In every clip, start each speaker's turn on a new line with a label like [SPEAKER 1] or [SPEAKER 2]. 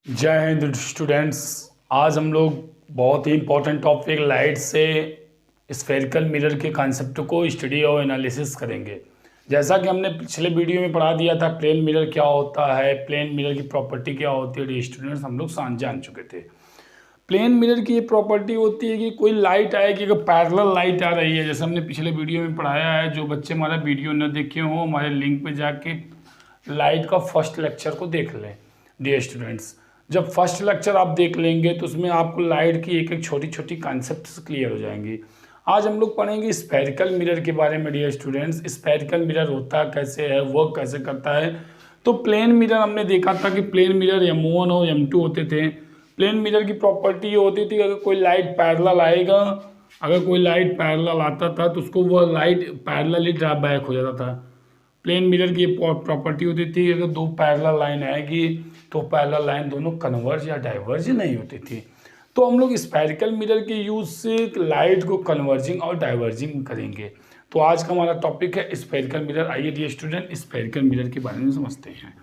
[SPEAKER 1] जय हिंद स्टूडेंट्स। आज हम लोग बहुत ही इंपॉर्टेंट टॉपिक लाइट से स्फेरिकल मिरर के कॉन्सेप्ट को स्टडी और एनालिसिस करेंगे। जैसा कि हमने पिछले वीडियो में पढ़ा दिया था, प्लेन मिरर क्या होता है, प्लेन मिरर की प्रॉपर्टी क्या होती है, स्टूडेंट्स हम लोग जान चुके थे। प्लेन मिरर की ये प्रॉपर्टी होती है कि कोई लाइट आएगी, अगर पैरेलल लाइट आ रही है, जैसे हमने पिछले वीडियो में पढ़ाया है। जो बच्चे हमारा वीडियो न देखे हों, हमारे लिंक पे जाके लाइट का फर्स्ट लेक्चर को देख लें। डियर स्टूडेंट्स, जब फर्स्ट लेक्चर आप देख लेंगे तो उसमें आपको लाइट की एक एक छोटी छोटी कॉन्सेप्ट्स क्लियर हो जाएंगी। आज हम लोग पढ़ेंगे स्फेरिकल मिरर के बारे में। डियर स्टूडेंट्स, स्फेरिकल मिरर होता कैसे है, वर्क कैसे करता है। तो प्लेन मिरर हमने देखा था कि प्लेन मिरर M1 और M2 होते थे। प्लेन मिरर की प्रॉपर्टी ये होती थी, अगर कोई लाइट पैरेलल आएगा, अगर कोई लाइट पैरेलल आता था तो उसको वह लाइट पैरेलली ड्रॉप बैक हो जाता था। प्लेन मिरर की प्रॉपर्टी होती थी, अगर दो पैरेलल लाइन आएगी तो पैरेलल लाइन दोनों कन्वर्ज या डाइवर्ज नहीं होती थी। तो हम लोग स्फेरिकल मिरर के यूज से लाइट को कन्वर्जिंग और डाइवर्जिंग करेंगे। तो आज का हमारा टॉपिक है स्फेरिकल मिरर। आइए डियर स्टूडेंट, स्फेरिकल मिरर के बारे में समझते हैं।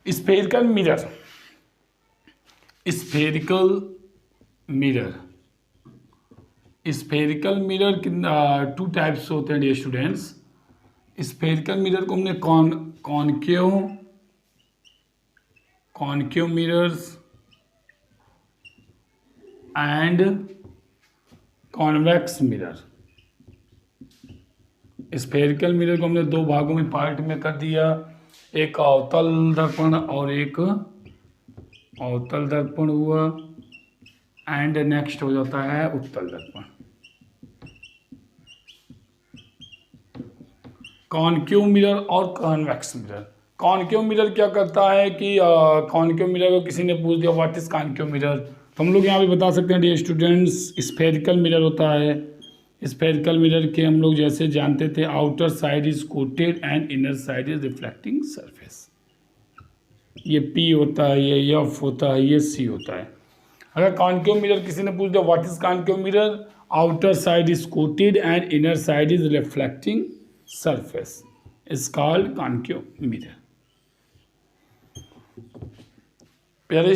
[SPEAKER 1] Spherical mirror, spherical mirror, spherical mirror two types होते हैं डियर स्टूडेंट्स। स्फेरिकल मिरर को हमने concave mirrors and convex mirror. Spherical mirror को हमने दो भागों में पार्ट में कर दिया, एक अवतल दर्पण और एक अवतल दर्पण हुआ, एंड नेक्स्ट हो जाता है उत्तल दर्पण। कॉनकेव मिरर और कॉन्वेक्स मिरर। कॉनकेव मिरर क्या करता है कि कॉनकेव मिरर को किसी ने पूछ दिया व्हाट इज कॉनकेव मिरर, तो हम लोग यहाँ पे बता सकते हैं डियर स्टूडेंट्स, स्फेरिकल मिरर होता है। स्फेरिकल मिरर के हम लोग जैसे जानते थे, outer side is coated and inner side is reflecting surface. ये P होता है, ये F होता है, ये C होता है। अगर कॉनकेव मिरर किसी ने पूछ दिया what is concave mirror, outer side is coated and inner side is reflecting surface is called concave mirror. प्यारे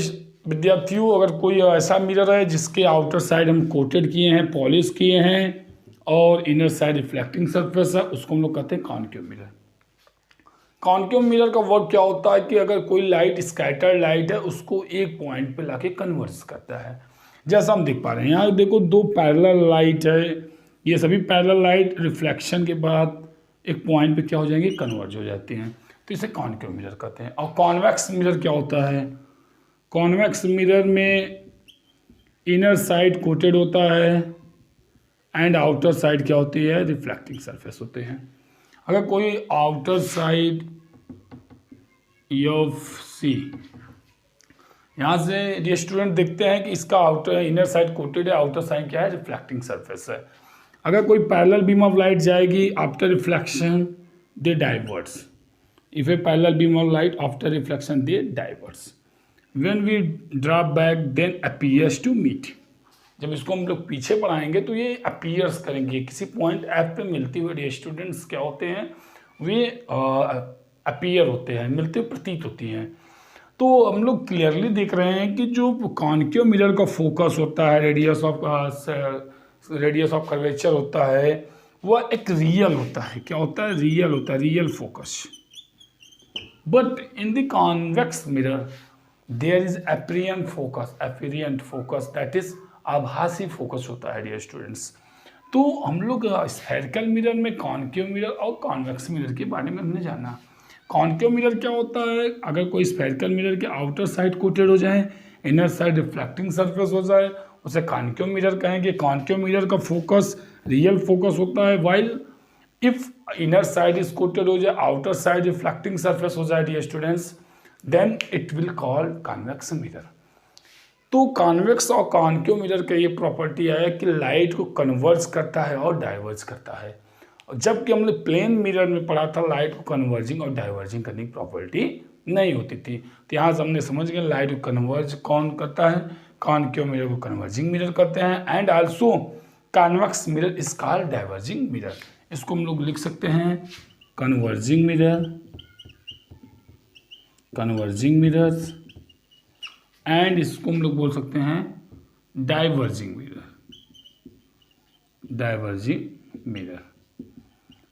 [SPEAKER 1] विद्यार्थियों, अगर कोई ऐसा मिरर है जिसके आउटर साइड हम कोटेड किए हैं, पॉलिश किए हैं, और इनर साइड रिफ्लेक्टिंग सरफेस है, उसको हम लोग कहते हैं कॉनकेव मिरर। कॉनकेव मिरर का वर्क क्या होता है कि अगर कोई लाइट स्कैटर्ड लाइट है, उसको एक पॉइंट पे लाके कन्वर्ट करता है। जैसा हम देख पा रहे हैं यहाँ, देखो दो पैरेलल लाइट है, ये सभी पैरेलल लाइट रिफ्लेक्शन के बाद एक पॉइंट पे क्या हो जाएंगे, कन्वर्ज हो जाती हैं। तो इसे कॉनकेव मिरर कहते हैं। और कॉन्वेक्स मिरर क्या होता है, कॉन्वेक्स मिरर में इनर साइड कोटेड होता है एंड आउटर साइड क्या होती है, रिफ्लेक्टिंग सरफेस होते हैं। अगर कोई आउटर साइड FC, यहाँ से ये स्टूडेंट देखते हैं कि इसका आउटर इनर साइड कोटेड है, आउटर साइड क्या है, रिफ्लेक्टिंग सरफेस है। अगर कोई पैरेलल बीम ऑफ लाइट जाएगी, after reflection they diverts. If a parallel beam of light after reflection they diverts, when we drop back then appears to meet. जब इसको हम लोग पीछे बढ़ाएंगे तो ये अपीयर्स करेंगे, किसी पॉइंट F पे मिलती हुई स्टूडेंट्स क्या होते हैं, वे अपीयर होते हैं, मिलते हुए प्रतीत होती हैं। तो हम लोग क्लियरली देख रहे हैं कि जो कॉनकेव मिरर का फोकस होता है, रेडियस ऑफ कर्वेचर होता है, वह एक रियल होता है। क्या होता है, रियल होता है, real focus. But in the convex mirror there is apparent focus, that is आभासी फोकस होता है डियर स्टूडेंट्स। तो हम लोग स्फेरिकल मिरर में कॉनकेव मिरर और कॉन्वेक्स मिरर के बारे में हमने जाना। कॉनकेव मिरर क्या होता है, अगर कोई स्फेरिकल मिरर के आउटर साइड कोटेड हो जाए, इनर साइड रिफ्लेक्टिंग सरफेस हो जाए, उसे कॉनकेव मिरर कहेंगे। कॉनकेव मिरर का फोकस रियल फोकस होता है, while if inner side is coated हो जाए, आउटर साइड रिफ्लेक्टिंग सरफेस हो जाए dear students, then it will called convex mirror. तो कॉन्वेक्स और कॉनकेव मिरर का ये प्रॉपर्टी है कि लाइट को कन्वर्ज करता है और डाइवर्ज करता है। जबकि हमने प्लेन मिरर में पढ़ा था लाइट को कन्वर्जिंग और डाइवर्जिंग करने की प्रॉपर्टी नहीं होती थी। तो यहाँ से हमने समझ गए लाइट को कन्वर्ज कौन करता है, कॉनकेव मिरर को कन्वर्जिंग मिरर करते हैं, and also convex mirror is called diverging mirror. इसको हम लोग लिख सकते हैं converging mirror, converging mirrors and इसको हम लोग बोल सकते हैं डाइवर्जिंग मिरर, डाइवर्जिंग मिरर।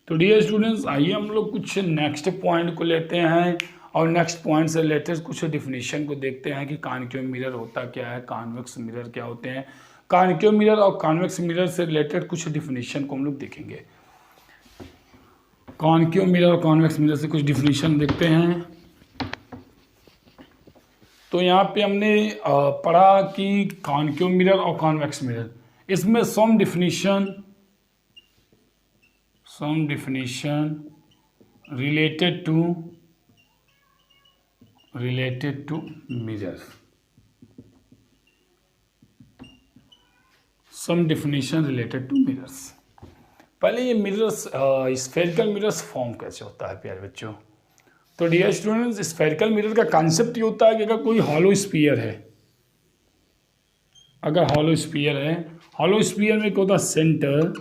[SPEAKER 1] तो डियर स्टूडेंट्स, आइए हम लोग कुछ नेक्स्ट पॉइंट को लेते हैं और नेक्स्ट पॉइंट से रिलेटेड कुछ डिफिनीशन को देखते हैं कि कॉनकेव मिरर होता क्या है, कॉन्वेक्स मिरर क्या होते हैं। कॉनकेव मिरर और कॉन्वेक्स मिरर से रिलेटेड कुछ डिफिनीशन को हम लोग देखेंगे। कॉनकेव मिरर और कॉन्वेक्स मिरर से कुछ डिफिनीशन देखते हैं। तो यहाँ पे हमने पढ़ा कि कॉनकेव मिरर और कॉन्वेक्स मिरर, इसमें सम definition related to mirrors, some definition related to mirrors। पहले ये मिरर्स, स्फेरिकल मिरर्स फॉर्म कैसे होता है प्यारे बच्चों। तो डियर स्टूडेंट्स, स्फेरिकल मिरर का कॉन्सेप्ट ये होता है कि अगर कोई हॉलो स्फीयर है, अगर हॉलो स्फीयर है, हॉलो स्फीयर में क्या होता है सेंटर,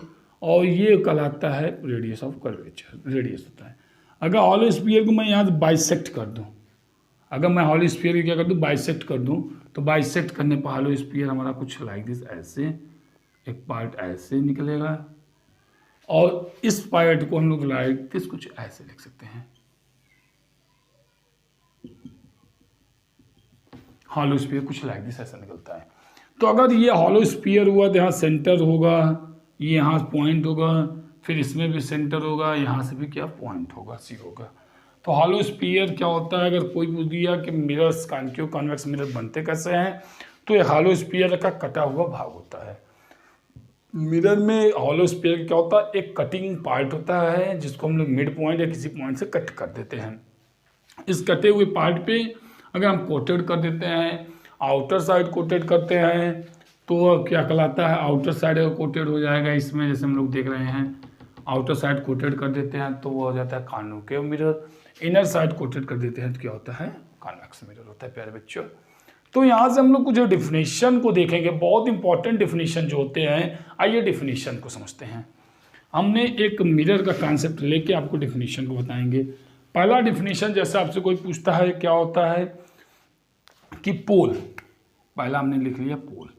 [SPEAKER 1] और ये कहलाता है रेडियस ऑफ कर्वेचर, रेडियस होता है। अगर हॉलो स्फीयर को मैं यहाँ से बाइसेक्ट कर दूँ, अगर मैं हॉलो स्फीयर को क्या कर दूँ, बाइसेक्ट कर दूँ, तो बाइसेक्ट करने पर हॉलो स्फीयर हमारा कुछ लाइक दिस, ऐसे एक पार्ट ऐसे निकलेगा और इस पार्ट को हम लोग लाइक दिस कुछ ऐसे लिख सकते हैं। हॉलो स्फीयर कुछ लाइक दिस ऐसा निकलता है। तो अगर ये हॉलो स्फीयर हुआ तो यहाँ सेंटर होगा, ये यहाँ पॉइंट होगा, फिर इसमें भी सेंटर होगा, यहाँ से भी क्या पॉइंट होगा, सी होगा। तो हॉलो स्फीयर क्या होता है, अगर कोई पूछ दिया कि मिरर्स कॉनकेव कॉन्वेक्स मिरर बनते कैसे हैं, तो ये हॉलो स्फीयर का कटा हुआ भाग होता है। मिरर में हॉलो स्फीयर क्या होता है, एक कटिंग पार्ट होता है जिसको हम लोग मिड पॉइंट या किसी पॉइंट से कट कर देते हैं। इस कटे हुए पार्ट पे अगर हम कोटेड कर देते हैं, आउटर साइड कोटेड करते हैं, तो क्या कहलाता है, आउटर साइड कोटेड हो जाएगा इसमें, जैसे हम लोग देख रहे हैं आउटर साइड कोटेड कर देते हैं तो वो हो जाता है concave mirror. Inner side coated कर देते हैं तो क्या होता है, कॉन्वेक्स मिरर होता है प्यारे बच्चों। तो यहाँ से हम लोग कुछ डिफिनेशन को देखेंगे, बहुत इंपॉर्टेंट डिफिनेशन जो होते हैं। आइए डिफिनेशन को समझते हैं। हमने एक मिरर का कॉन्सेप्ट लेके आपको डिफिनेशन को बताएंगे। पहला डिफिनेशन, जैसे आपसे कोई पूछता है क्या होता है कि पोल, पहला हमने लिख लिया पोल,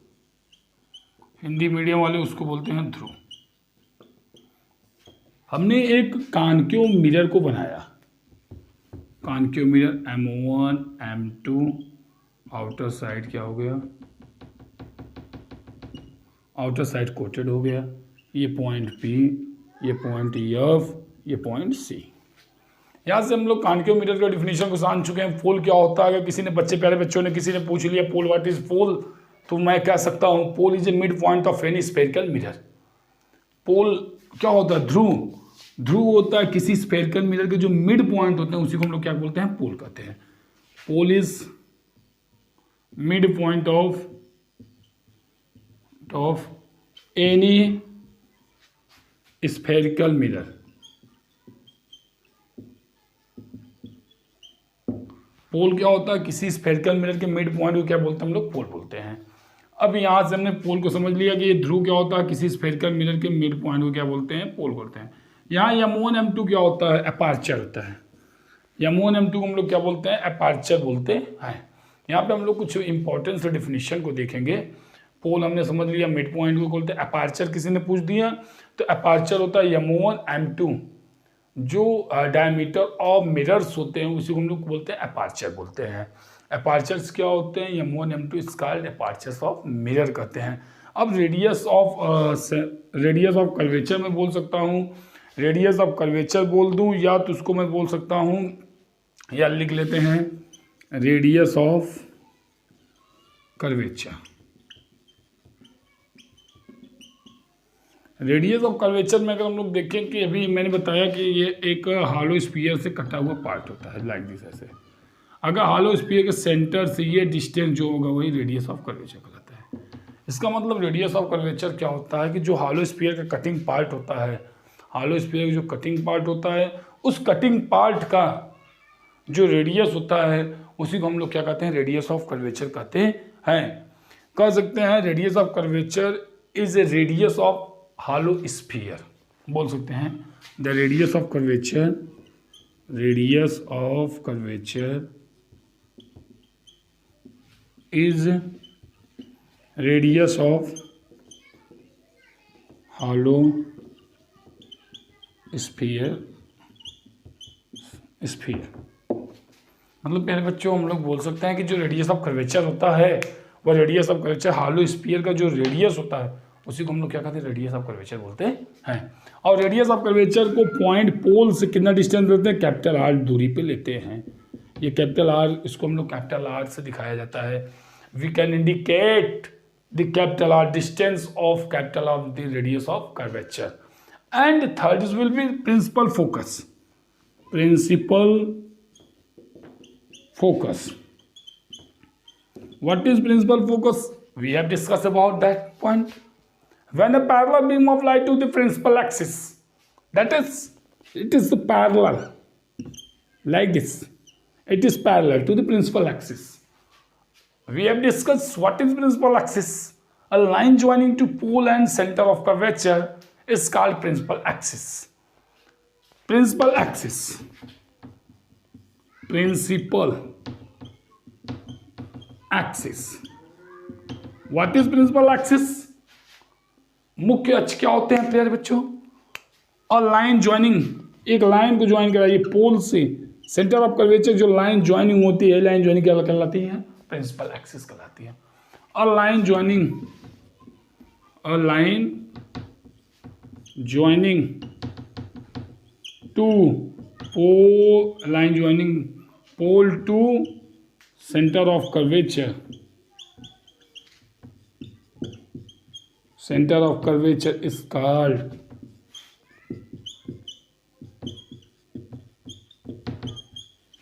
[SPEAKER 1] हिंदी मीडियम वाले उसको बोलते हैं ध्रुव। हमने एक कॉनकेव मिरर को बनाया, concave mirror M1 M2, outer side क्या हो गया, आउटर साइड कोटेड हो गया, ये पॉइंट P, ये पॉइंट F, ये पॉइंट C। यहाँ से हम लोग कॉनकेव मिरर का डिफिनेशन को जान चुके हैं। पोल क्या होता है, अगर किसी ने प्यारे बच्चों ने किसी ने पूछ लिया पोल व्हाट इज पोल, तो मैं कह सकता हूँ pole is a mid point of any spherical mirror. Pole क्या होता है, ध्रुव, ध्रुव होता है किसी स्फेरिकल मिरर के जो मिड पॉइंट होते हैं उसी को हम लोग क्या बोलते हैं, पोल कहते हैं। Pole is mid point of any spherical mirror. Pole क्या होता है, किसी स्फेरिकल मिरर के मिड पॉइंट को क्या बोलते हैं हम लोग, पोल बोलते हैं। अब यहाँ से हमने पोल को समझ लिया कि ये ध्रुव क्या होता है, किसी स्फेरिकल मिरर के मिड पॉइंट को क्या बोलते हैं, पोल बोलते हैं। यहाँ M1 M2 क्या होता है, अपार्चर होता है। M1 M2 को हम लोग क्या बोलते हैं, अपार्चर बोलते हैं। यहाँ पे हम लोग कुछ इंपॉर्टेंट से डिफिनीशन को देखेंगे। पोल हमने समझ लिया, मिड पॉइंट को बोलते हैं। अपार्चर किसी ने पूछ दिया तो अपार्चर होता है M1 M2, जो डायमीटर ऑफ मिरर्स होते हैं उसी को हम लोग बोलते हैं अपार्चर बोलते हैं। अपार्चर्स क्या होते हैं, M1 M2 is called apertures of mirror कहते हैं। अब रेडियस ऑफ कर्वेचर में बोल सकता हूँ, रेडियस ऑफ कर्वेचर बोल दूं, या तो उसको मैं बोल सकता हूं, या लिख लेते हैं radius of curvature. Radius of curvature में अगर हम लोग देखें कि अभी मैंने बताया कि ये एक हॉलो स्फीयर से कटा हुआ पार्ट होता है लाइक दिस ऐसे। अगर हॉलो स्फीयर के सेंटर से ये डिस्टेंस जो होगा वही रेडियस ऑफ कर्वेचर कहलाता है। इसका मतलब रेडियस ऑफ कर्वेचर क्या होता है कि जो हॉलो स्फीयर का कटिंग पार्ट होता है, हॉलो स्फीयर का जो कटिंग पार्ट होता है, उस कटिंग पार्ट का जो रेडियस होता है उसी को हम लोग क्या कहते हैं, रेडियस ऑफ कर्वेचर कहते हैं। कह सकते हैं radius of curvature is a radius of hollow sphere, बोल सकते हैं the radius of curvature, radius of curvature is radius of hollow sphere मतलब प्यारे बच्चों हम लोग बोल सकते हैं कि जो रेडियस ऑफ कर्वेचर होता है वो radius of curvature hollow sphere का जो रेडियस होता है उसी को हम लोग क्या कहते हैं, रेडियस ऑफ कर्वेचर बोलते हैं। और रेडियस ऑफ कर्वेचर को पॉइंट पोल से कितना डिस्टेंस लेते हैं, कैपिटल आर दूरी पे लेते हैं। ये कैपिटल आर, इसको हम लोग कैपिटल आर से दिखाया जाता है। We can indicate the capital R distance of capital of the radius of curvature. And third is will be principal focus. What is principal focus? We have discussed about that point. When a parallel beam of light to the principal axis, that is, it is the parallel, like this. It is parallel to the principal axis. We have discussed what is principal axis. A line joining to pole and center of curvature is called principal axis. Principal axis. Principal axis. What is principal axis? मुख्य अक्ष क्या होते हैं प्यारे बच्चों? और line joining, एक line को ज्वाइन कराइए पोल से सेंटर ऑफ कर्वेचर, जो लाइन ज्वाइनिंग होती है, लाइन ज्वाइनिंग क्या कहलाती है, प्रिंसिपल एक्सिस कहलाती है। और line joining to pole to center of curvature is called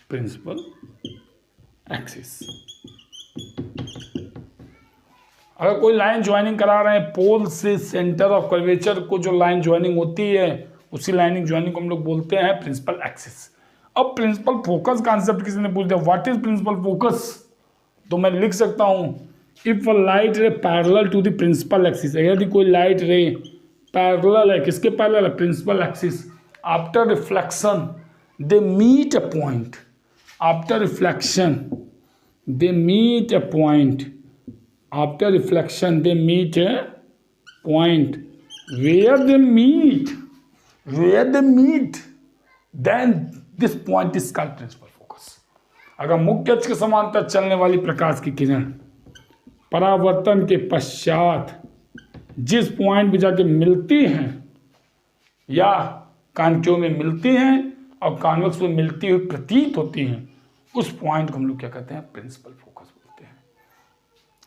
[SPEAKER 1] principal axis। अगर कोई लाइन ज्वाइनिंग करा रहे हैं पोल से सेंटर ऑफ कर्वेचर को, जो लाइन ज्वाइनिंग होती है उसी लाइनिंग ज्वाइनिंग को हम लोग बोलते हैं प्रिंसिपल एक्सिस। अब प्रिंसिपल फोकस कॉन्सेप्ट किसी ने पूछ दिया, व्हाट इज प्रिंसिपल फोकस, तो मैं लिख सकता हूं if a light ray parallel to the principal axis, यदि कोई लाइट रे पैरेलल है, किसके पैरेलल है, principal axis, after reflection they meet a point, after reflection they meet a point, after reflection they meet a point where they meet then this point is called principal focus. अगर मुख्य अक्ष के समांतर चलने वाली प्रकाश की किरण परावर्तन के पश्चात जिस पॉइंट पे जाके मिलती हैं या कॉन्केव में मिलती हैं और कॉन्वेक्स में मिलती हुई प्रतीत होती हैं, उस पॉइंट को हम लोग क्या कहते हैं, प्रिंसिपल फोकस बोलते हैं।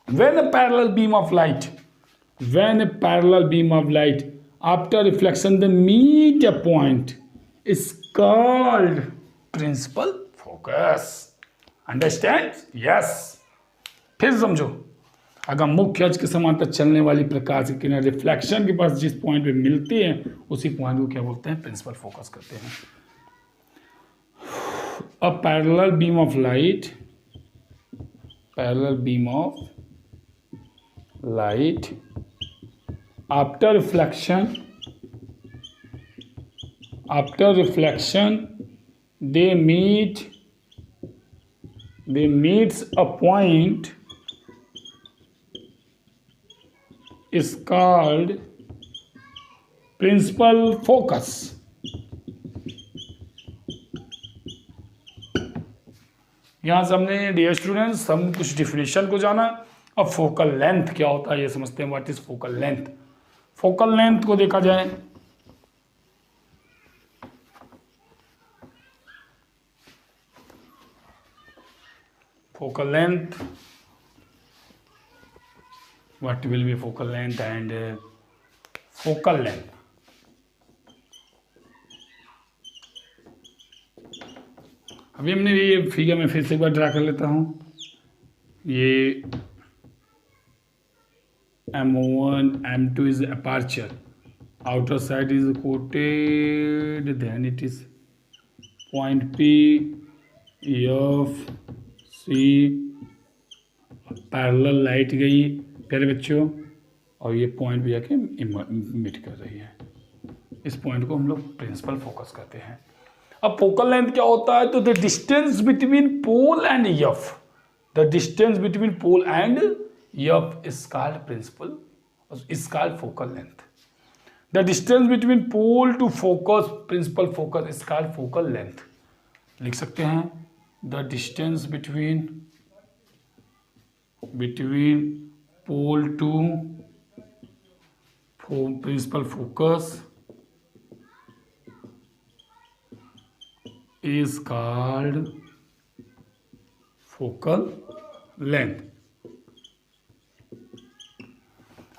[SPEAKER 1] When a parallel beam of light after reflection they meet a point is called principal focus. Understand? Yes. फिर समझो, अगर मुख्य अक्ष के समांतर चलने वाली प्रकाश की किरण रिफ्लेक्शन के पास जिस पॉइंट पे मिलती है उसी पॉइंट को क्या बोलते हैं, प्रिंसिपल फोकस करते हैं। A parallel beam of light after reflection they meets a point is called principal focus। यहाँ से हमने डियर स्टूडेंट्स हम कुछ डिफिनेशन को जाना। अब फोकल लेंथ क्या होता है ये समझते हैं। What is focal length? Focal length को देखा जाए focal length, what will be focal length and focal length? अभी हमने ये फिगर में फिर से एक बार ड्रा कर लेता हूँ। ये M1 M2 is aperture, outer side is coated, then it is point P F C, parallel light गई प्यारे बच्चों और ये पॉइंट भी जाके इमिट कर रही है। इस पॉइंट को हम लोग प्रिंसिपल फोकस कहते हैं। अब फोकल लेंथ क्या होता है? तो the distance between pole and F, the distance between pole and F is called principal, is called focal length. The distance between pole to focus principal focus is called focal length. लिख सकते हैं the distance between pole to principal focus is called focal length।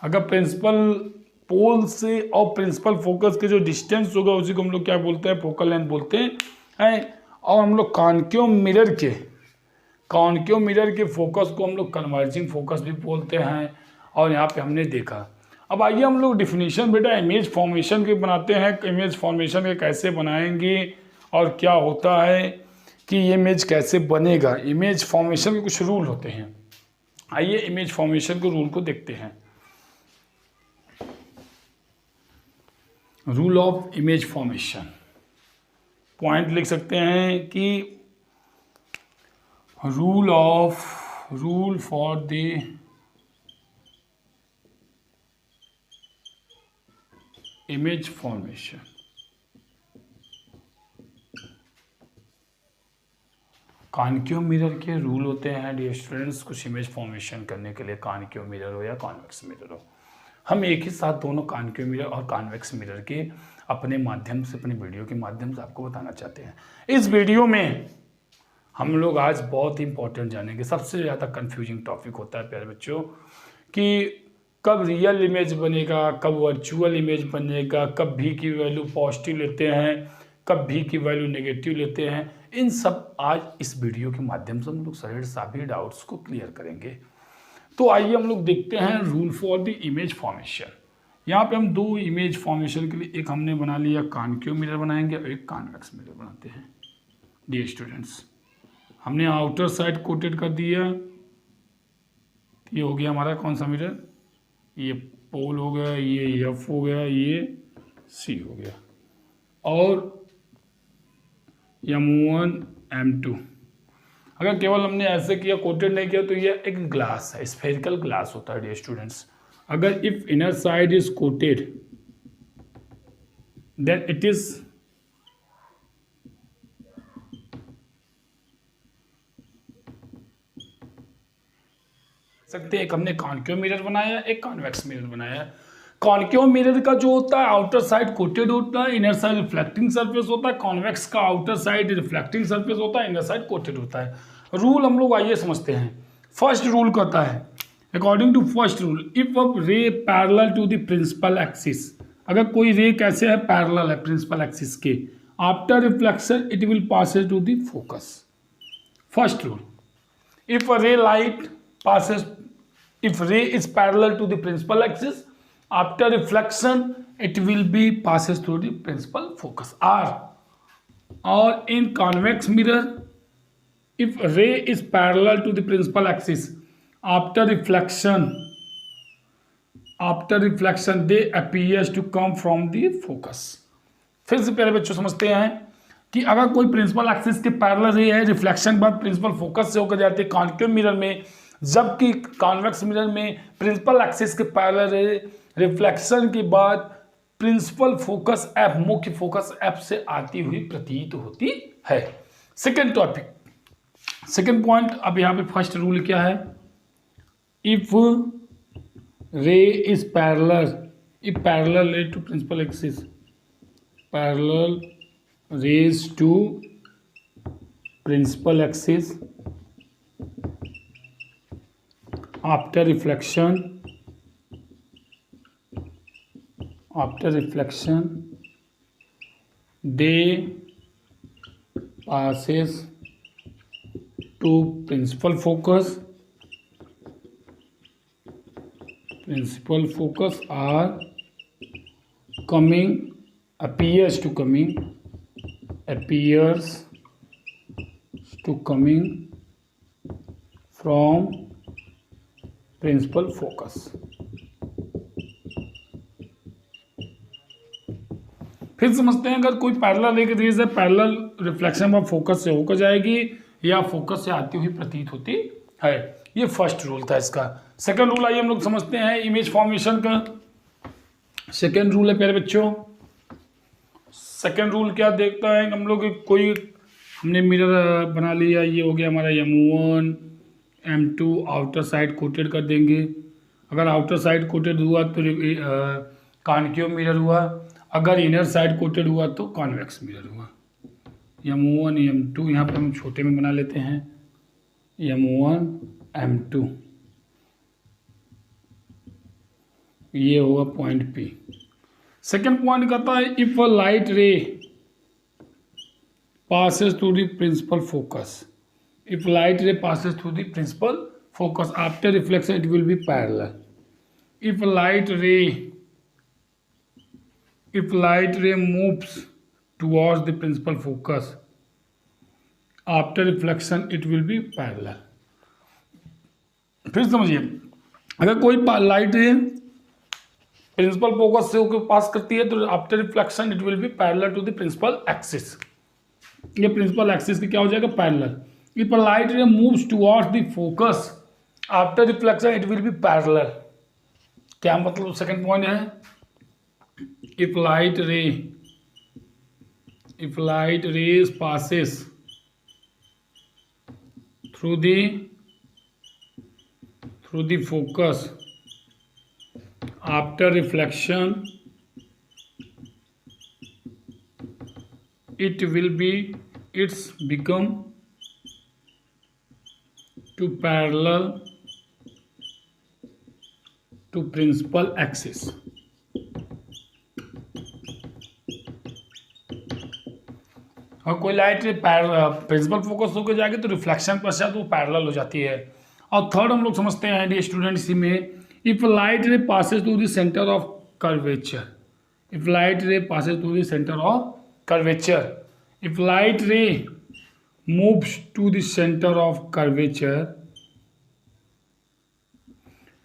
[SPEAKER 1] अगर principal pole से और principal focus के जो distance होगा उसी को हम लोग क्या बोलते हैं, फोकल लेंथ बोलते हैं। और हम लोग कॉन्केव मिरर के फोकस को हम लोग कन्वर्जिंग फोकस भी बोलते हैं। और यहाँ पे हमने देखा। अब आइए हम लोग डिफिनीशन बेटा इमेज फॉर्मेशन के बनाते हैं। इमेज फॉर्मेशन के कैसे बनाएंगे और क्या होता है कि ये इमेज कैसे बनेगा। इमेज फॉर्मेशन के कुछ रूल होते हैं। आइए इमेज फॉर्मेशन के रूल को देखते हैं। Rule of image formation, point लिख सकते हैं कि rule for the image formation. Concave mirror के रूल होते हैं डियर स्टूडेंट्स, कुछ इमेज फॉर्मेशन करने के लिए, कॉन्केव मिरर हो या कॉन्वेक्स मिरर हो। हम एक ही साथ दोनों कॉन्केव मिरर और कॉन्वेक्स मिरर के अपने माध्यम से, अपने वीडियो के माध्यम से आपको बताना चाहते हैं। इस वीडियो में हम लोग आज बहुत ही इंपॉर्टेंट जानेंगे। सबसे ज़्यादा कंफ्यूजिंग टॉपिक होता है प्यारे बच्चों कि कब रियल इमेज बनेगा, कब वर्चुअल इमेज बनेगा, कब भी की वैल्यू पॉजिटिव लेते हैं, कब भी की वैल्यू नेगेटिव लेते हैं। इन सब आज इस वीडियो के माध्यम से हम लोग सारे सभी डाउट्स को क्लियर करेंगे। तो आइए हम लोग देखते हैं rule for the image formation. यहाँ पे हम दो इमेज फॉर्मेशन के लिए, एक हमने बना लिया कॉन्केव मिरर बनाएंगे और एक कॉन्वेक्स मिरर बनाते हैं। डियर स्टूडेंट्स, हमने आउटर साइड कोटेड कर दिया। ये हो गया हमारा कौन सा मिरर, ये पोल हो गया, ये एफ हो गया, ये सी हो गया। और M1 M2 अगर केवल हमने ऐसे किया, कोटेड नहीं किया, तो ये एक ग्लास है, स्फेरिकल ग्लास होता है डियर स्टूडेंट्स। अगर if inner side is coated then it is सकते, एक हमने कॉन्केव मिरर बनाया, एक कॉन्वेक्स मिरर बनाया। कॉन्केव मिरर का जो होता है आउटर साइड कोटेड होता है, इनर साइड रिफ्लेक्टिंग सरफेस होता है। कॉन्वेक्स का आउटर साइड रिफ्लेक्टिंग सरफेस होता है, इनर साइड कोटेड होता है। रूल हम लोग आइए समझते हैं। फर्स्ट रूल कहता है, according to first rule, if a ray parallel to the principal axis, अगर कोई रे कैसे है, पैरेलल है प्रिंसिपल एक्सिस के, after reflection it will passes to the focus. First rule, if a ray light passes, if ray is parallel to the principal axis, after reflection it will be passes through the principal focus। or in convex mirror, if ray is parallel to the principal axis, after reflection they appears to come from the focus। फिर से पहले बच्चों समझते हैं कि अगर कोई principal axis के पैरेलल रे है, रिफ्लेक्शन बाद प्रिंसिपल फोकस से होकर जाते हैं कॉन्केव मिरर में, जबकि कॉन्वेक्स मिरर में प्रिंसिपल एक्सिस के पैरेलल रे रिफ्लेक्शन के बाद प्रिंसिपल फोकस एप, मुख्य फोकस एप से आती हुई प्रतीत होती है। Second topic, second point. अब यहाँ पे फर्स्ट रूल क्या है, if ray is parallel, if parallel ray to principal axis, parallel rays to principal axis after reflection they passes to principal focus are coming, appears to coming from principal focus. फिर समझते हैं, अगर कोई parallel एक raise है, parallel reflection of focus से होकर जाएगी या फोकस से आती हुई प्रतीत होती है। ये फर्स्ट रूल था इसका। सेकंड रूल आइए हम लोग समझते हैं इमेज फॉर्मेशन का। सेकंड रूल है प्यारे बच्चों, सेकंड रूल क्या देखता है हम लोग, कोई हमने मिरर बना लिया, ये हो गया हमारा M1 M2, outer side coated कर देंगे। अगर आउटर साइड कोटेड हुआ तो कॉनकेव मिरर हुआ, अगर इनर साइड कोटेड हुआ तो कॉन्वेक्स मिरर हुआ। M1 M2 यहाँ पर हम छोटे में बना लेते हैं, M1 M2, ये होगा पॉइंट P। सेकेंड पॉइंट कहता है if a light ray passes through the principal focus, if light ray passes through the principal focus after reflection it will be parallel. If light ray moves towards the principal focus after reflection it will be parallel. फिर समझिए, अगर कोई light रे principal focus से होकर पास करती है तो after reflection it will be parallel to the principal axis. ये प्रिंसिपल एक्सिस की क्या हो जाएगा, parallel. If light ray moves towards the focus after reflection it will be parallel. क्या मतलब सेकंड पॉइंट है, if light rays passes through the focus after reflection it's become to parallel to principal axis। और कोई light principal focus होकर जाएगी तो reflection पश्चात वो पैरेलल हो जाती है। और थर्ड हम लोग समझते हैं डियर स्टूडेंट इसी में, if light ray passes through the center of curvature, if light ray passes through the center of curvature, if light ray moves to the center of curvature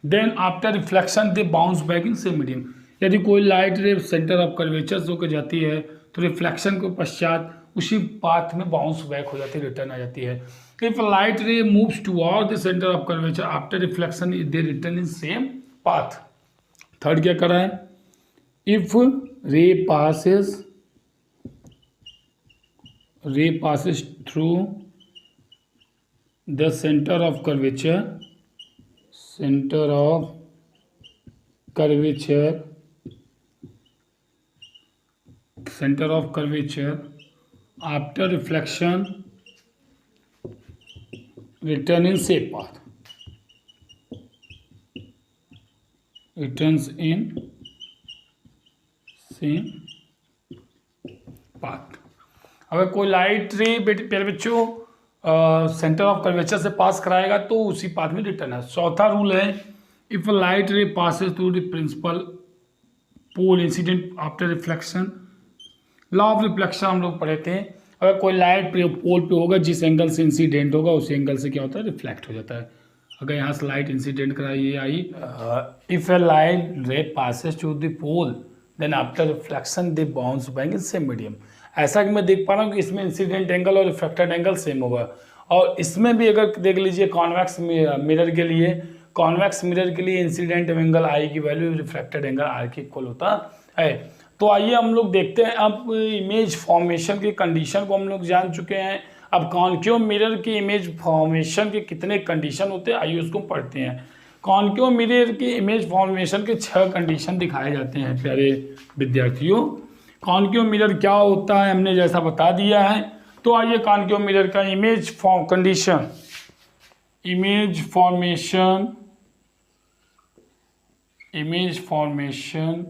[SPEAKER 1] then after reflection they bounce back in same medium। यदि कोई light रे centre of curvature से होकर जाती है तो reflection के पश्चात उसी पाथ में बाउंस बैक हो जाती है, रिटर्न आ जाती है। If light ray moves toward the centre of curvature after reflection they return in same path. Third क्या कर रहा है, इफ रे passes through the center of curvature after reflection return in same path, returns in same path। अगर कोई light रे प्यारे बच्चों सेंटर ऑफ कर्वेचर से पास कराएगा तो उसी पाथ में रिटर्न है। चौथा रूल है, if light ray passes through the principal pole incident after reflection, law of reflection हम लोग पढ़े थे। अगर कोई लाइट पोल पे होगा जिस एंगल से इंसिडेंट होगा उस एंगल से क्या होता है, रिफ्लेक्ट हो जाता है। अगर यहाँ से लाइट इंसिडेंट कराई ये आई, if a light ray passes through the pole then after reflection they bounce back in same medium. ऐसा कि मैं देख पा रहा हूँ कि इसमें इंसिडेंट एंगल और रिफ्लेक्टेड एंगल सेम होगा, और इसमें भी अगर देख लीजिए कॉन्वेक्स मिरर के लिए इंसिडेंट एंगल आई की वैल्यू रिफ्लेक्टेड एंगल आर के इक्वल होता है। तो आइए हम लोग देखते हैं, अब इमेज फॉर्मेशन की कंडीशन को हम लोग जान चुके हैं। अब कॉनकेव मिरर की इमेज फॉर्मेशन के कितने कंडीशन होते हैं आइए उसको पढ़ते हैं। कॉनकेव मिरर की इमेज फॉर्मेशन के 6 कंडीशन दिखाए जाते हैं प्यारे विद्यार्थियों। कॉनकेव मिरर क्या होता है हमने जैसा बता दिया है, तो आइए कॉनकेव मिरर का image formation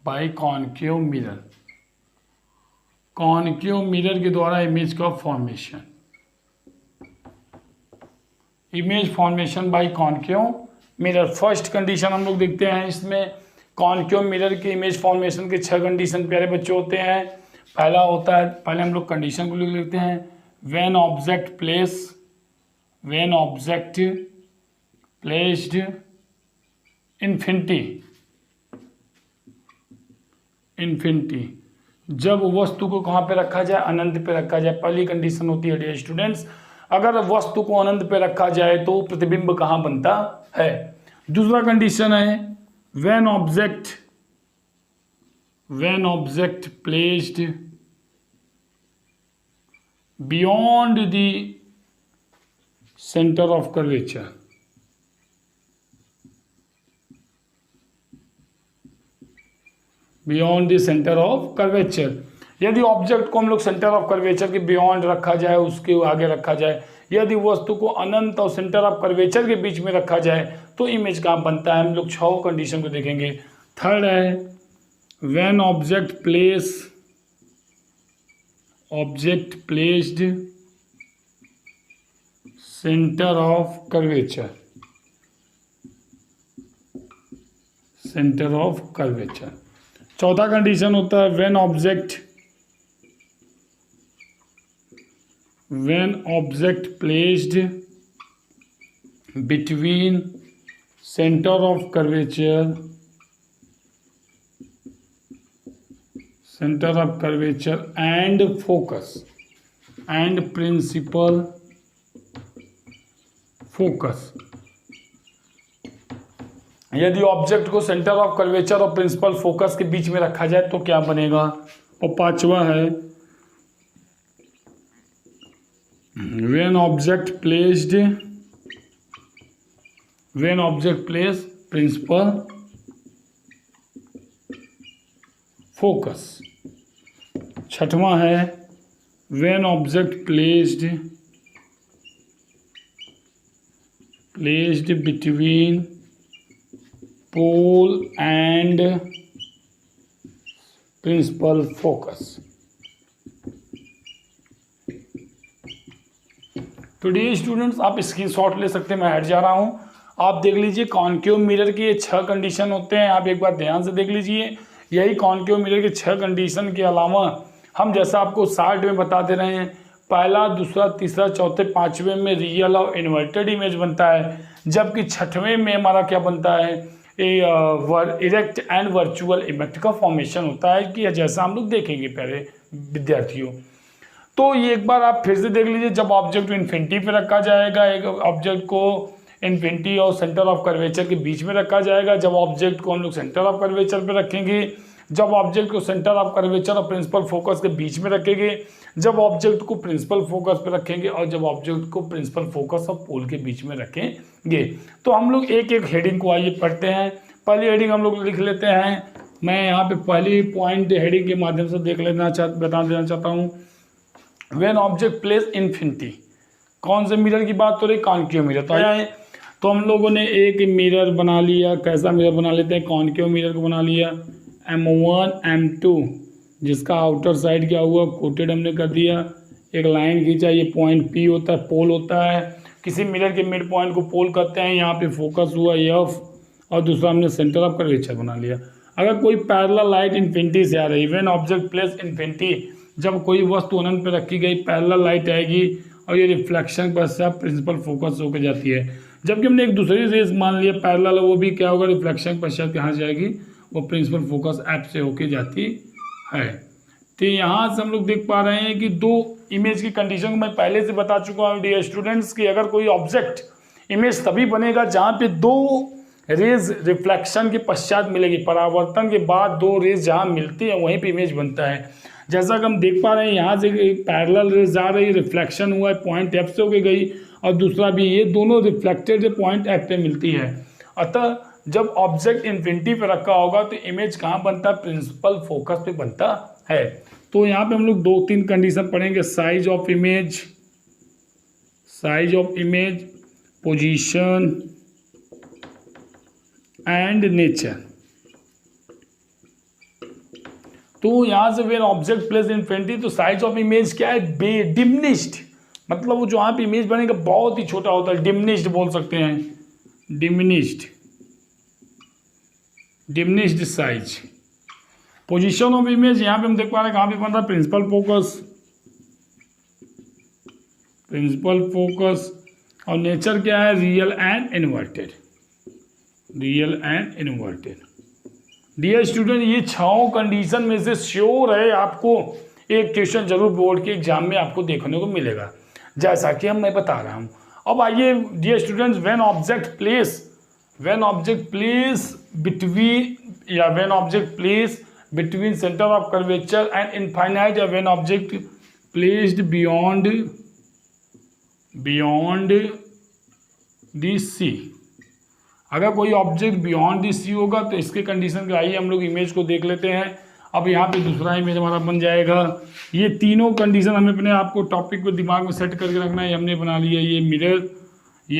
[SPEAKER 1] by concave mirror, concave mirror के द्वारा इमेज का formation, image formation by concave mirror. First condition हम लोग देखते हैं, इसमें कॉनकेव मिरर के इमेज फॉर्मेशन के 6 कंडीशन प्यारे बच्चे होते हैं। पहला होता है, पहले हम लोग कंडीशन को लिख लेते हैं, व्हेन ऑब्जेक्ट प्लेस्ड इन्फिनिटी, जब वस्तु को कहाँ पे रखा जाए, अनंत पे रखा जाए। पहली कंडीशन होती है डियर स्टूडेंट्स। अगर वस्तु को अनंत पे रखा जाए तो प्रतिबिंब कहाँ बनता है। दूसरा कंडीशन है when object placed beyond the centre of curvature, beyond the centre of curvature, यदि ऑब्जेक्ट को हम लोग सेंटर ऑफ कर्वेचर के बियॉन्ड रखा जाए, उसके आगे रखा जाए, यदि वस्तु को अनंत और सेंटर ऑफ कर्वेचर के बीच में रखा जाए तो इमेज कहाँ बनता है। हम लोग 6 कंडीशन को देखेंगे। थर्ड है when object placed centre of curvature, चौथा कंडीशन होता है when object placed between centre of curvature and focus and principal focus. यदि ऑब्जेक्ट को सेंटर ऑफ कर्वेचर और प्रिंसिपल फोकस के बीच में रखा जाए तो क्या बनेगा। और पांचवा है when object placed principal focus। छठवां है when object placed between pole and principal focus। तो डी स्टूडेंट्स आप स्क्रीनशॉट ले सकते हैं, मैं हट जा रहा हूं। आप देख लीजिए कॉन्केव मिरर के ये 6 कंडीशन होते हैं, आप एक बार ध्यान से देख लीजिए। यही कॉन्केव मिरर के 6 कंडीशन के अलावा हम जैसा आपको शार्ट में बताते रहे हैं, पहला, दूसरा, तीसरा, चौथे, पांचवें में रियल और इन्वर्टेड इमेज बनता है, जबकि छठवें में हमारा क्या बनता है, इरेक्ट एंड वर्चुअल इमेज का फॉर्मेशन होता है, कि जैसा हम लोग देखेंगे पहले विद्यार्थियों। तो ये एक बार आप फिर से देख लीजिए। जब ऑब्जेक्ट इन्फिनिटी पे रखा जाएगा, एक ऑब्जेक्ट को इन्फिनिटी और सेंटर ऑफ कर्वेचर के बीच में रखा जाएगा। जब ऑब्जेक्ट को हम लोग सेंटर ऑफ कर्वेचर पे रखेंगे, जब ऑब्जेक्ट को सेंटर ऑफ कर्वेचर और प्रिंसिपल फोकस के बीच में रखेंगे, जब ऑब्जेक्ट को प्रिंसिपल फोकस पे रखेंगे, और जब ऑब्जेक्ट को प्रिंसिपल फोकस और पोल के बीच में रखेंगे। तो हम लोग एक एक हेडिंग को आइए पढ़ते हैं। पहली हेडिंग हम लोग लिख लेते हैं। मैं यहाँ पे पहली पॉइंट हेडिंग के माध्यम से बता देना चाहता हूँ। व्हेन ऑब्जेक्ट प्लेस इन्फिनिटी, कौन से मिरर की बात हो रही, कॉन्केव मिरर। तो आया है, तो हम लोगों ने एक मिरर बना लिया। कैसा मिरर बना लेते हैं, कॉन्केव मिरर को बना लिया। M1 M2 जिसका आउटर साइड क्या हुआ, कोटेड हमने कर दिया। एक लाइन खींचा, ये पॉइंट P होता है, पोल होता है। किसी मिरर के मिड पॉइंट को पोल कहते हैं। यहाँ पे फोकस हुआ F, और दूसरा हमने सेंटर ऑफ कर्वेचर बना लिया। अगर कोई पैरेलल लाइट इन्फिनिटी से आ रही, व्हेन ऑब्जेक्ट प्लेस इन्फिनिटी, जब कोई वस्तु अनंत पे रखी गई, पैरेलल लाइट आएगी और ये रिफ्लेक्शन पर से प्रिंसिपल फोकस होकर जाती है। जबकि हमने एक दूसरी रेज मान लिया पैरेलल, वो भी क्या होगा, रिफ्लेक्शन पश्चात कहाँ जाएगी, वो प्रिंसिपल फोकस ऐप से होके जाती है। तो यहाँ से हम लोग देख पा रहे हैं कि 2 इमेज की कंडीशन को मैं पहले से बता चुका हूँ डियर स्टूडेंट्स, कि अगर कोई ऑब्जेक्ट इमेज तभी बनेगा जहाँ पे 2 रेज रिफ्लेक्शन के पश्चात मिलेगी। परावर्तन के बाद 2 रेज जहाँ मिलती है वहीं पे इमेज बनता है। जैसा कि हम देख पा रहे हैं, यहाँ से एक पैरेलल रेज जा रही, रिफ्लेक्शन हुआ है, पॉइंट एफ से होके गई, और दूसरा भी, ये दोनों रिफ्लेक्टेड पॉइंट एफ पे मिलती है। अतः जब ऑब्जेक्ट इन्फिनिटी पे रखा होगा तो इमेज कहाँ बनता है, प्रिंसिपल फोकस पे बनता है। तो यहाँ पे हम लोग 2-3 कंडीशन पढ़ेंगे। Size of image, position and nature. तो यहाँ से व्हेन ऑब्जेक्ट प्लेस इन्फिनिटी, तो साइज ऑफ इमेज क्या है, डिमिनिश्ड, मतलब वो जो यहाँ पे इमेज बनेगा बहुत ही छोटा होता है, डिमिनिश्ड बोल सकते हैं, diminished size. Position of image, यहाँ पे हम देख पा रहे हैं कहाँ पे बन रहा है, प्रिंसिपल फोकस। और नेचर क्या है, real and inverted. Dear student, ये 6 कंडीशन में से श्योर है आपको एक क्वेश्चन जरूर बोर्ड के एग्जाम में आपको देखने को मिलेगा। जैसा कि मैं बता रहा हूँ। अब आइए dear students, when object place between center of curvature and infinite, or when object placed beyond the C, अगर कोई ऑब्जेक्ट बियॉन्ड दी सी होगा तो इसके कंडीशन के आइए हम लोग इमेज को देख लेते हैं। अब यहाँ पे दूसरा इमेज हमारा बन जाएगा। ये तीनों कंडीशन हमें अपने आप को टॉपिक को दिमाग में सेट करके रखना है। हमने बना लिया ये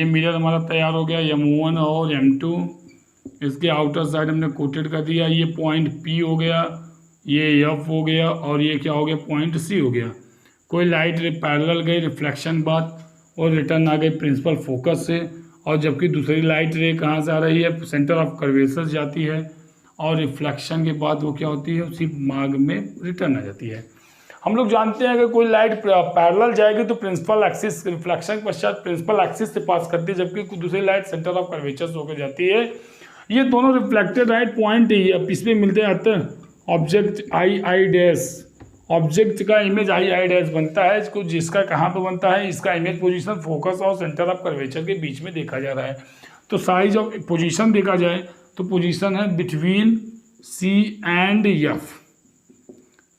[SPEAKER 1] मिरर हमारा तैयार हो गया, M1 और M2, इसके आउटर साइड हमने कोटेड कर दिया। ये पॉइंट P हो गया, ये F हो गया, और ये क्या हो गया, पॉइंट C हो गया। कोई लाइट पैरेलल गई रिफ्लेक्शन बाद और रिटर्न आ गई प्रिंसिपल फोकस से, और जबकि दूसरी लाइट रे कहाँ से आ रही है, सेंटर ऑफ कर्वेचर जाती है, और रिफ्लेक्शन के बाद वो क्या होती है, उसी मार्ग में रिटर्न आ जाती है। हम लोग जानते हैं अगर कोई लाइट पैरेलल जाएगी तो प्रिंसिपल एक्सिस, रिफ्लेक्शन के पश्चात प्रिंसिपल एक्सिस से पास करती है, जबकि दूसरी लाइट सेंटर ऑफ कर्वेचर से होकर जाती है। ये दोनों रिफ्लेक्टेड लाइट पॉइंट ही अब इसमें मिलते हैं ऑब्जेक्ट आई डैश, ऑब्जेक्ट का इमेज आई डैश बनता है, इसको जिसका कहाँ पे बनता है, इसका इमेज पोजीशन फोकस और सेंटर ऑफ कर्वेचर के बीच में देखा जा रहा है। तो साइज ऑफ पोजीशन देखा जाए तो पोजीशन है between C and F,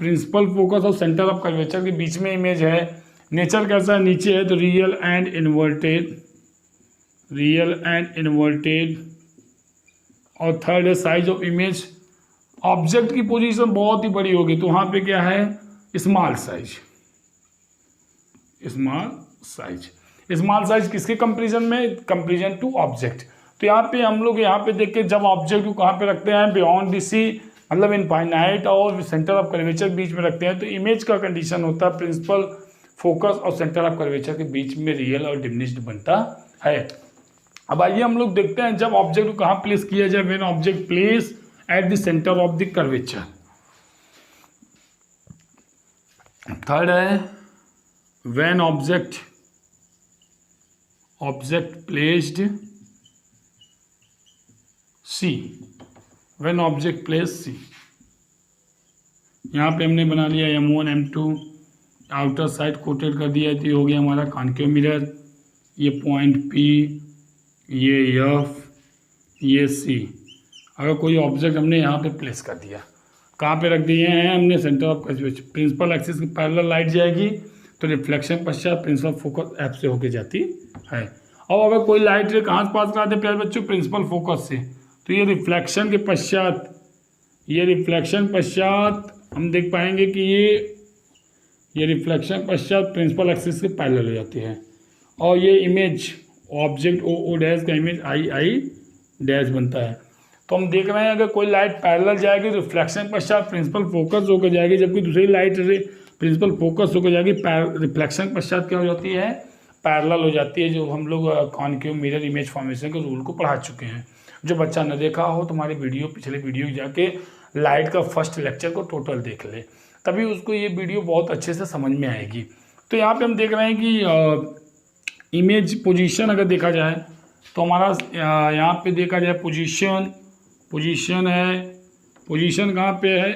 [SPEAKER 1] principal focus और सेंटर ऑफ कर्वेचर के बीच में इमेज है। नेचर कैसा है, नीचे है तो रियल एंड इन्वर्टेड, और थर्ड है साइज ऑफ इमेज। ऑब्जेक्ट की पोजीशन बहुत ही बड़ी होगी तो वहाँ पे क्या है, स्मॉल साइज किसके कंपेरिजन में, कंपेरिजन टू ऑब्जेक्ट। तो यहाँ पे हम लोग यहाँ पे देख के जब ऑब्जेक्ट को कहाँ पे रखते हैं, बियॉन्ड दी सी, मतलब इनफाइनाइट और सेंटर ऑफ कर्वेचर बीच में रखते हैं, तो इमेज का कंडीशन होता है प्रिंसिपल फोकस और सेंटर ऑफ कर्वेचर के बीच में रियल और डिमिनिश्ड बनता है। अब आइए हम लोग देखते हैं जब ऑब्जेक्ट को कहाँ प्लेस किया जाए, when object place at the centre of the curvature. Third है when object placed C, when object place C। यहाँ पे हमने बना लिया M1 M2, outer side coated कर दिया, तो हो गया हमारा कॉन्केव मिरर। ये पॉइंट P, ये F, ये C। अगर कोई ऑब्जेक्ट हमने यहाँ पे प्लेस कर दिया, कहाँ पे रख दिए हैं हमने, centre of curvature, principal axis की पैरेलल लाइट जाएगी तो रिफ्लेक्शन पश्चात प्रिंसिपल फोकस F से होके जाती है। और अगर कोई लाइट कहाँ से पास कराते हैं प्यारे बच्चों, प्रिंसिपल फोकस से, तो ये रिफ्लेक्शन पश्चात हम देख पाएंगे कि ये रिफ्लेक्शन पश्चात प्रिंसिपल एक्सिस के पैरेलल हो जाती है, और ये इमेज ऑब्जेक्ट ओ डैश का इमेज आई डैश बनता है। तो हम देख रहे हैं अगर कोई लाइट पैरेलल जाएगी तो रिफ्लेक्शन पश्चात प्रिंसिपल फोकस होकर जाएगी, जबकि दूसरी लाइट प्रिंसिपल फोकस होकर जाएगी, रिफ्लेक्शन पश्चात क्या हो जाती है, पैरेलल हो जाती है। जो हम लोग कॉन्केव मिरर इमेज फॉर्मेशन के रूल को पढ़ा चुके हैं। जो बच्चा न देखा हो तो हमारी पिछले वीडियो जाके लाइट का फर्स्ट लेक्चर को टोटल देख ले, तभी उसको ये वीडियो बहुत अच्छे से समझ में आएगी। तो यहाँ पे हम देख रहे हैं कि इमेज पोजीशन अगर देखा जाए तो हमारा यहाँ पे देखा जाए पोजीशन कहाँ पे है,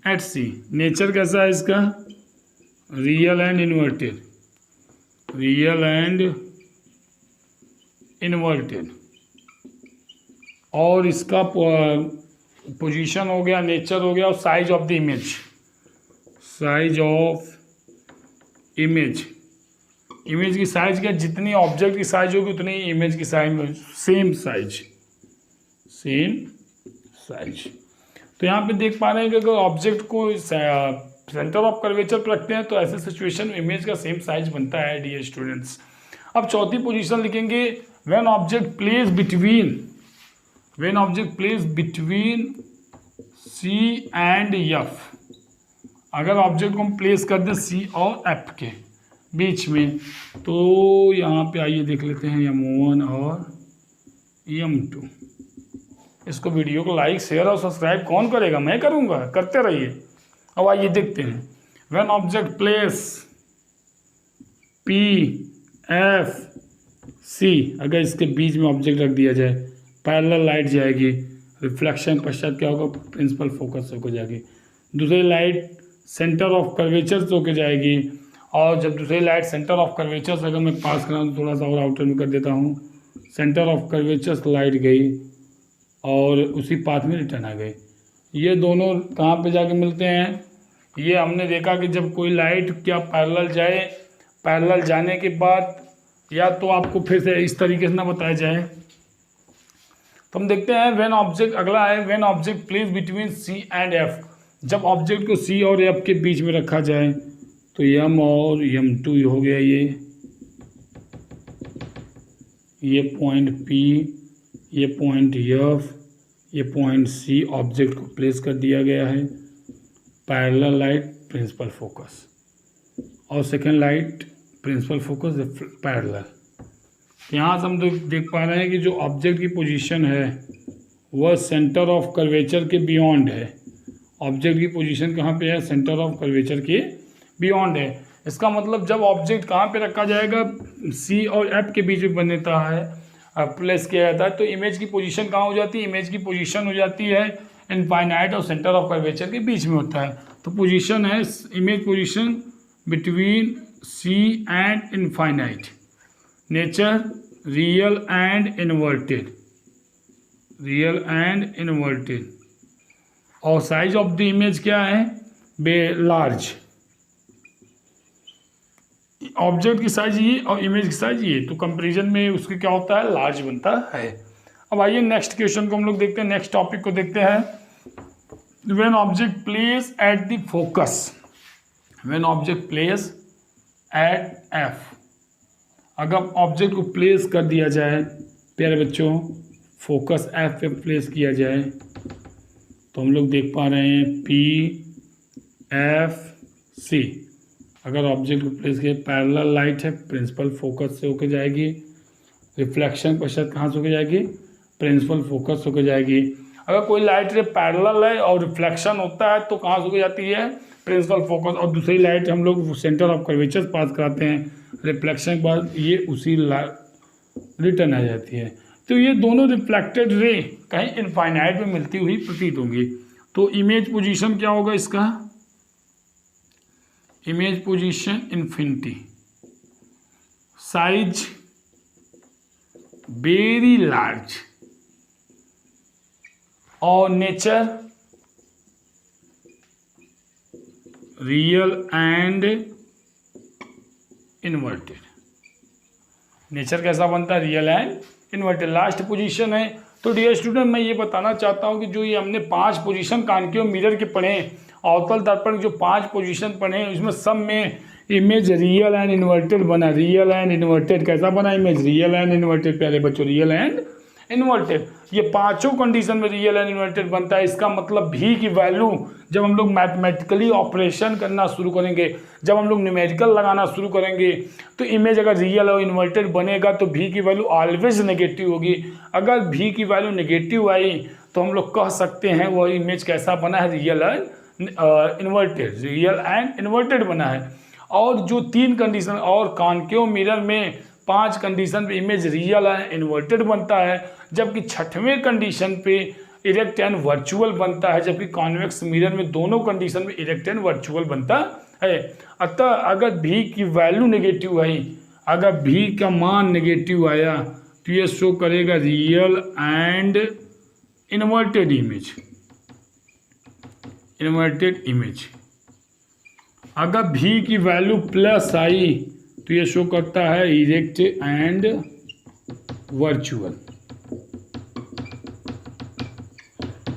[SPEAKER 1] एट सी। नेचर कैसा है इसका, रियल एंड इन्वर्टेड, और इसका पोजीशन हो गया, नेचर हो गया, और साइज ऑफ इमेज की साइज क्या, जितनी ऑब्जेक्ट की साइज होगी उतनी इमेज की साइज सेम साइज। तो यहाँ पे देख पा रहे हैं कि अगर ऑब्जेक्ट को सेंटर ऑफ कर्वेचर पर रखते हैं तो ऐसे सिचुएशन में इमेज का सेम साइज बनता है डियर स्टूडेंट्स। अब चौथी पोजीशन लिखेंगे when object place between C and F। अगर ऑब्जेक्ट को हम प्लेस कर दें C और F के बीच में, तो यहाँ पे आइए देख लेते हैं M1 और M2। इसको वीडियो को लाइक शेयर और सब्सक्राइब कौन करेगा, मैं करूँगा, करते रहिए। अब आइए देखते हैं when object place P F C, अगर इसके बीच में ऑब्जेक्ट रख दिया जाए, पैरेलल लाइट जाएगी, रिफ्लेक्शन पश्चात क्या होगा, प्रिंसिपल फोकस होकर जाएगी, दूसरी लाइट सेंटर ऑफ कर्वेचर से होकर जाएगी, और जब दूसरी लाइट सेंटर ऑफ कर्वेचर से अगर मैं पास कराऊँ तो थोड़ा सा और आउटर में कर देता हूँ, सेंटर ऑफ कर्वेचर से लाइट गई और उसी पाथ में रिटर्न आ गई। ये दोनों कहाँ पे जाके मिलते हैं? ये हमने देखा कि जब कोई लाइट क्या पैरेलल जाए, पैरेलल जाने के बाद या तो आपको फिर से इस तरीके से ना बताया जाए, तो हम देखते हैं व्हेन ऑब्जेक्ट, अगला है when object place between C and F. जब ऑब्जेक्ट को सी और एफ के बीच में रखा जाए तो यम और यम टू हो गया, ये पॉइंट पी, ये पॉइंट एफ, ये पॉइंट सी ऑब्जेक्ट को प्लेस कर दिया गया है। पैरेलल लाइट प्रिंसिपल फोकस और second light principal focus parallel. यहाँ से हम देख पा रहे हैं कि जो ऑब्जेक्ट की पोजीशन है वह सेंटर ऑफ कर्वेचर के बियॉन्ड है। ऑब्जेक्ट की पोजीशन कहाँ पे है? सेंटर ऑफ कर्वेचर के बियॉन्ड है। इसका मतलब जब ऑब्जेक्ट कहाँ पे रखा जाएगा? सी और एफ के बीच में बनता है, प्लेस किया जाता है, तो इमेज की पोजीशन कहाँ हो जाती है? इमेज की पोजीशन हो जाती है इनफाइनाइट और सेंटर ऑफ कर्वेचर के बीच में होता है। तो पोजीशन है image position between C and infinite. Nature real and inverted, real and inverted. और साइज ऑफ द इमेज क्या है? लार्ज। ऑब्जेक्ट की साइज ये और इमेज की साइज ये, तो कंपैरिजन में उसके क्या होता है? लार्ज बनता है। अब आइए नेक्स्ट क्वेश्चन को हम लोग देखते हैं, नेक्स्ट टॉपिक को देखते हैं। When object place at the focus, when object place eight F, अगर ऑब्जेक्ट को प्लेस कर दिया जाए प्यारे बच्चों, फोकस एफ पे प्लेस किया जाए, तो हम लोग देख पा रहे हैं पी एफ सी। अगर ऑब्जेक्ट को प्लेस किया, पैरेलल लाइट है, प्रिंसिपल फोकस से होकर जाएगी, रिफ्लेक्शन पश्चात कहाँ से होकर जाएगी? प्रिंसिपल फोकस होकर जाएगी। अगर कोई लाइट रे पैरेलल है और रिफ्लेक्शन होता है तो कहाँ से होकर जाती है? Principal focus. और दूसरी लाइट हम लोग सेंटर ऑफ कर्वेचर पास कराते हैं, रिफ्लेक्शन के बाद ये उसी रिटर्न आ जाती है। तो ये दोनों रिफ्लेक्टेड रे कहीं इनफाइनाइट में मिलती हुई प्रतीत होंगी। तो इमेज पोजीशन क्या होगा इसका? Image position infinity, size very large, और nature real and inverted. Nature कैसा बनता है? Real and inverted. Last position है। तो डियर स्टूडेंट, मैं ये बताना चाहता हूँ कि जो ये हमने 5 पोजीशन कॉन्केव मिरर के पढ़े, अवतल दर्पण के जो 5 पोजीशन पढ़े हैं, इसमें सब में इमेज रियल एंड इन्वर्टेड बना। रियल एंड इन्वर्टेड कैसा बना? इमेज रियल एंड इन्वर्टेड प्यारे बच्चों, रियल एंड इन्वर्टेड। ये पांचों कंडीशन में रियल एंड इन्वर्टेड बनता है। इसका मतलब भी की वैल्यू जब हम लोग मैथमेटिकली ऑपरेशन करना शुरू करेंगे, जब हम लोग न्यूमेरिकल लगाना शुरू करेंगे, तो इमेज अगर रियल और इन्वर्टेड बनेगा तो भी की वैल्यू ऑलवेज नेगेटिव होगी। अगर भी की वैल्यू नेगेटिव आई तो हम लोग कह सकते हैं वो इमेज कैसा बना है? Real and inverted, real and inverted बना है। और जो 3 कंडीशन और कॉन्केव मिरर में 5 कंडीशन पे इमेज रियल एंड इन्वर्टेड बनता है, जबकि 6वें कंडीशन पे इरेक्ट एंड वर्चुअल बनता है, जबकि कॉन्वेक्स मिरर में दोनों कंडीशन में इरेक्ट एंड वर्चुअल बनता है। अतः अगर भी की वैल्यू नेगेटिव आई, अगर भी का मान नेगेटिव आया तो ये शो करेगा real and inverted image, inverted image. अगर भी की वैल्यू प्लस आई तो ये शो करता है इरेक्ट एंड वर्चुअल।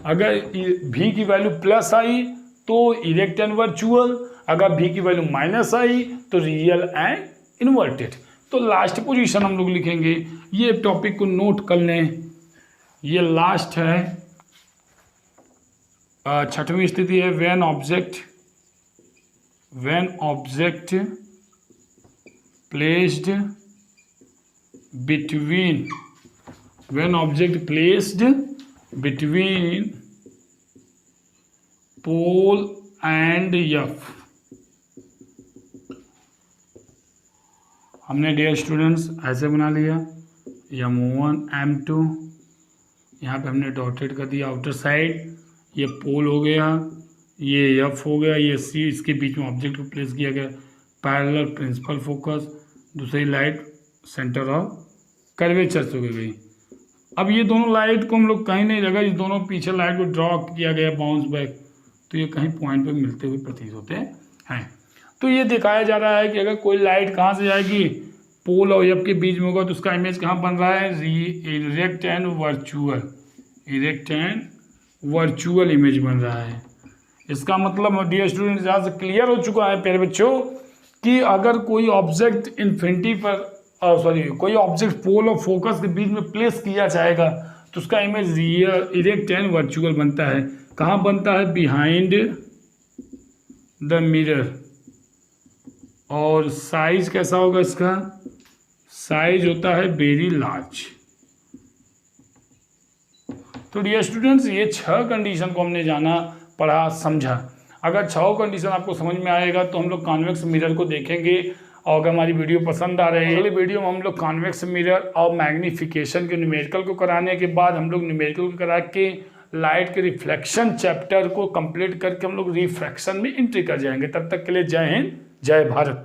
[SPEAKER 1] अगर भी की वैल्यू प्लस आई तो इरेक्ट एंड वर्चुअल, अगर भी की वैल्यू माइनस आई तो रियल एंड इन्वर्टेड। तो लास्ट पोजीशन हम लोग लिखेंगे, ये टॉपिक को नोट कर लें, ये लास्ट है। 6वीं स्थिति है when object placed between pole and F. हमने डियर स्टूडेंट्स ऐसे बना लिया, M1 M2, यहाँ पे हमने डॉटेड कर दिया आउटर साइड, ये पोल हो गया, ये एफ हो गया, ये सी, इसके बीच में ऑब्जेक्ट को प्लेस किया गया। पैरेलल प्रिंसिपल फोकस, दूसरी लाइट सेंटर ऑफ कर्वेचर से गई। अब ये दोनों लाइट को हम लोग कहीं नहीं लगा, ये दोनों पीछे लाइट को ड्रॉ किया गया बाउंस बैक, तो ये कहीं पॉइंट पे मिलते हुए प्रतीत होते हैं। तो ये दिखाया जा रहा है कि अगर कोई लाइट कहाँ से जाएगी, पोल और एफ के बीच में होगा, तो उसका इमेज कहाँ बन रहा है, इरेक्ट एंड वर्चुअल इमेज बन रहा है। इसका मतलब डियर स्टूडेंट्स यहाँ से क्लियर हो चुका है प्यारे बच्चों कि अगर कोई ऑब्जेक्ट इन्फिनिटी पर कोई ऑब्जेक्ट पोल और फोकस के बीच में प्लेस किया जाएगा तो उसका इमेज इरेक्ट एंड वर्चुअल बनता है। कहाँ बनता है, बिहाइंड द मिरर। और साइज कैसा होगा इसका, साइज होता है वेरी लार्ज। तो डियर स्टूडेंट्स ये 6 कंडीशन को हमने जाना, पढ़ा, समझा। अगर 6 कंडीशन आपको समझ में आएगा तो हम लोग कॉन्वेक्स मिरर को देखेंगे। और अगर हमारी वीडियो पसंद आ रही है, अगले वीडियो में हम लोग कॉन्वेक्स मिरर और मैग्नीफिकेशन के न्यूमेरिकल को कराने के बाद हम लोग न्यूमेरिकल को करा के लाइट के रिफ्लेक्शन चैप्टर को कंप्लीट करके हम लोग रिफ्रैक्शन में एंट्री कर जाएंगे। तब तक के लिए जय हिंद, जय भारत।